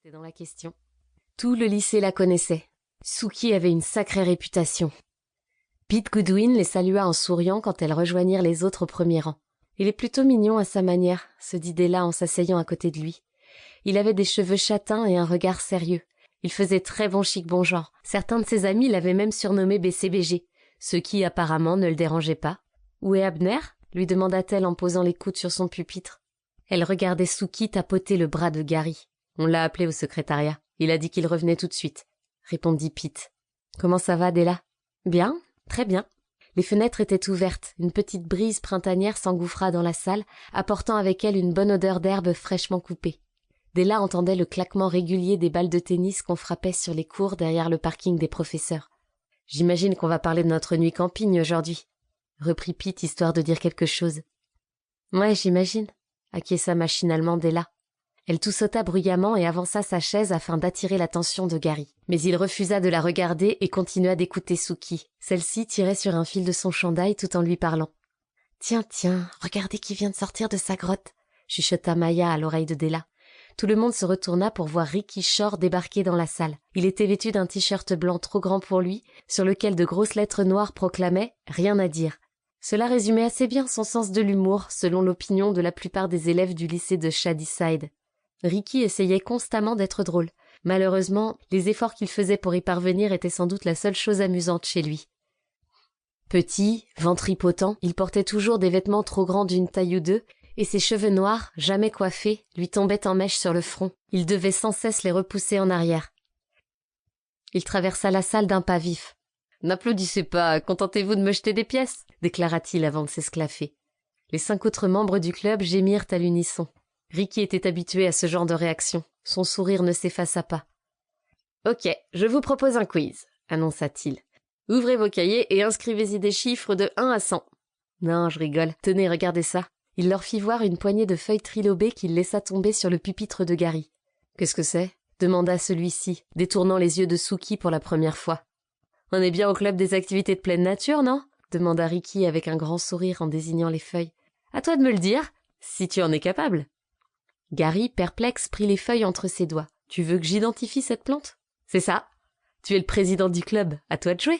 C'est dans la question. Tout le lycée la connaissait. Sookie avait une sacrée réputation. Pete Goodwin les salua en souriant quand elles rejoignirent les autres au premier rang. « Il est plutôt mignon à sa manière », se dit Della en s'asseyant à côté de lui. Il avait des cheveux châtains et un regard sérieux. Il faisait très bon chic bon genre. Certains de ses amis l'avaient même surnommé BCBG, ce qui apparemment ne le dérangeait pas. « Où est Abner ?» lui demanda-t-elle en posant les coudes sur son pupitre. Elle regardait Sookie tapoter le bras de Gary. « On l'a appelé au secrétariat. Il a dit qu'il revenait tout de suite, » répondit Pete. « Comment ça va, Della ?»« Bien, très bien. » Les fenêtres étaient ouvertes. Une petite brise printanière s'engouffra dans la salle, apportant avec elle une bonne odeur d'herbe fraîchement coupée. Della entendait le claquement régulier des balles de tennis qu'on frappait sur les cours derrière le parking des professeurs. « J'imagine qu'on va parler de notre nuit camping aujourd'hui, » reprit Pete histoire de dire quelque chose. « Ouais, j'imagine, » acquiesça machinalement Della. Elle toussota bruyamment et avança sa chaise afin d'attirer l'attention de Gary. Mais il refusa de la regarder et continua d'écouter Sookie. Celle-ci tirait sur un fil de son chandail tout en lui parlant. « Tiens, regardez qui vient de sortir de sa grotte » chuchota Maya à l'oreille de Della. Tout le monde se retourna pour voir Ricky Shore débarquer dans la salle. Il était vêtu d'un t-shirt blanc trop grand pour lui, sur lequel de grosses lettres noires proclamaient « Rien à dire ». Cela résumait assez bien son sens de l'humour, selon l'opinion de la plupart des élèves du lycée de Shadyside. Ricky essayait constamment d'être drôle. Malheureusement, les efforts qu'il faisait pour y parvenir étaient sans doute la seule chose amusante chez lui. Petit, ventripotent, il portait toujours des vêtements trop grands d'une taille ou deux, et ses cheveux noirs, jamais coiffés, lui tombaient en mèche sur le front. Il devait sans cesse les repousser en arrière. Il traversa la salle d'un pas vif. « N'applaudissez pas, contentez-vous de me jeter des pièces » déclara-t-il avant de s'esclaffer. Les 5 autres membres du club gémirent à l'unisson. Ricky était habitué à ce genre de réaction. Son sourire ne s'effaça pas. « Ok, je vous propose un quiz, » annonça-t-il. « Ouvrez vos cahiers et inscrivez-y des chiffres de 1 à 100. » « Non, je rigole. Tenez, regardez ça. » Il leur fit voir une poignée de feuilles trilobées qu'il laissa tomber sur le pupitre de Gary. « Qu'est-ce que c'est ?» demanda celui-ci, détournant les yeux de Sookie pour la première fois. « On est bien au club des activités de pleine nature, non ?» demanda Ricky avec un grand sourire en désignant les feuilles. « À toi de me le dire, si tu en es capable. » Gary, perplexe, prit les feuilles entre ses doigts. « Tu veux que j'identifie cette plante ?»« C'est ça. Tu es le président du club, à toi de jouer. »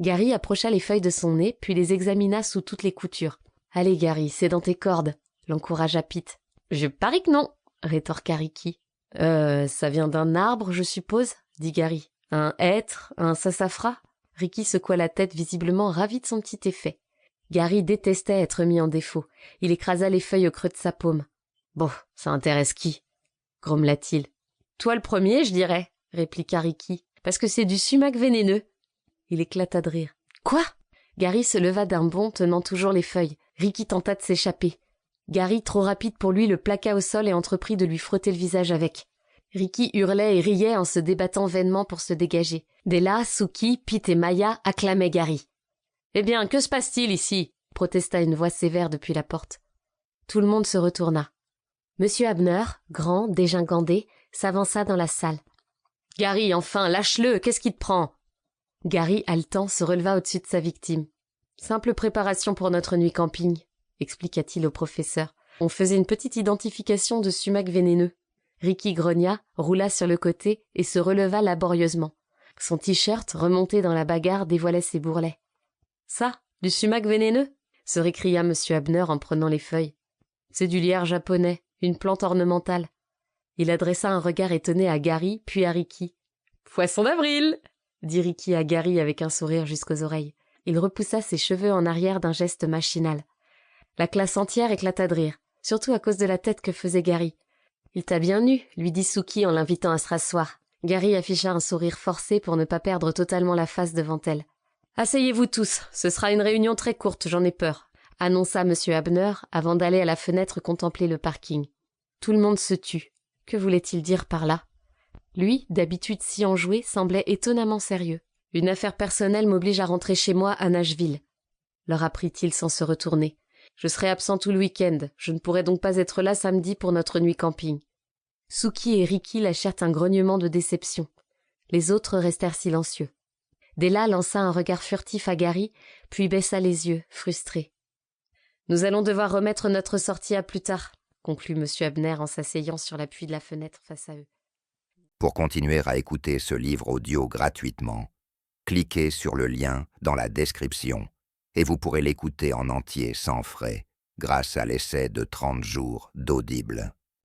Gary approcha les feuilles de son nez, puis les examina sous toutes les coutures. « Allez, Gary, c'est dans tes cordes, » l'encouragea Pete. « Je parie que non, » rétorqua Ricky. « Ça vient d'un arbre, je suppose ?» dit Gary. « Un hêtre, un sassafras ?» Ricky secoua la tête, visiblement ravi de son petit effet. Gary détestait être mis en défaut. Il écrasa les feuilles au creux de sa paume. « Bon, ça intéresse qui ?» grommela-t-il. « Toi le premier, je dirais, » répliqua Ricky, « parce que c'est du sumac vénéneux. » Il éclata de rire. « Quoi ?» Gary se leva d'un bond, tenant toujours les feuilles. Ricky tenta de s'échapper. Gary, trop rapide pour lui, le plaqua au sol et entreprit de lui frotter le visage avec. Ricky hurlait et riait en se débattant vainement pour se dégager. Della, Sookie, Pete et Maya acclamaient Gary. « Eh bien, que se passe-t-il ici ?» protesta une voix sévère depuis la porte. Tout le monde se retourna. Monsieur Abner, grand, dégingandé, s'avança dans la salle. « Gary, enfin, lâche-le, qu'est-ce qui te prend ?» Gary, haletant, se releva au-dessus de sa victime. « Simple préparation pour notre nuit camping, » expliqua-t-il au professeur. « On faisait une petite identification de sumac vénéneux. » Ricky grogna, roula sur le côté et se releva laborieusement. Son t-shirt, remonté dans la bagarre, dévoilait ses bourrelets. « Ça, du sumac vénéneux ?» se récria monsieur Abner en prenant les feuilles. « C'est du lierre japonais. Une plante ornementale. » Il adressa un regard étonné à Gary, puis à Ricky. « Poisson d'avril !» dit Ricky à Gary avec un sourire jusqu'aux oreilles. Il repoussa ses cheveux en arrière d'un geste machinal. La classe entière éclata de rire, surtout à cause de la tête que faisait Gary. « Il t'a bien eu » lui dit Sookie en l'invitant à se rasseoir. Gary afficha un sourire forcé pour ne pas perdre totalement la face devant elle. « Asseyez-vous tous, ce sera une réunion très courte, j'en ai peur. » annonça monsieur Abner avant d'aller à la fenêtre contempler le parking. Tout le monde se tut. Que voulait-il dire par là? Lui, d'habitude si enjoué, semblait étonnamment sérieux. « Une affaire personnelle m'oblige à rentrer chez moi à Nashville, » leur apprit-il sans se retourner. « Je serai absent tout le week-end, je ne pourrai donc pas être là samedi pour notre nuit camping. » Sookie et Ricky lâchèrent un grognement de déception. Les autres restèrent silencieux. Della lança un regard furtif à Gary, puis baissa les yeux, frustré. « Nous allons devoir remettre notre sortie à plus tard, » conclut monsieur Abner en s'asseyant sur l'appui de la fenêtre face à eux. Pour continuer à écouter ce livre audio gratuitement, cliquez sur le lien dans la description et vous pourrez l'écouter en entier sans frais grâce à l'essai de 30 jours d'Audible.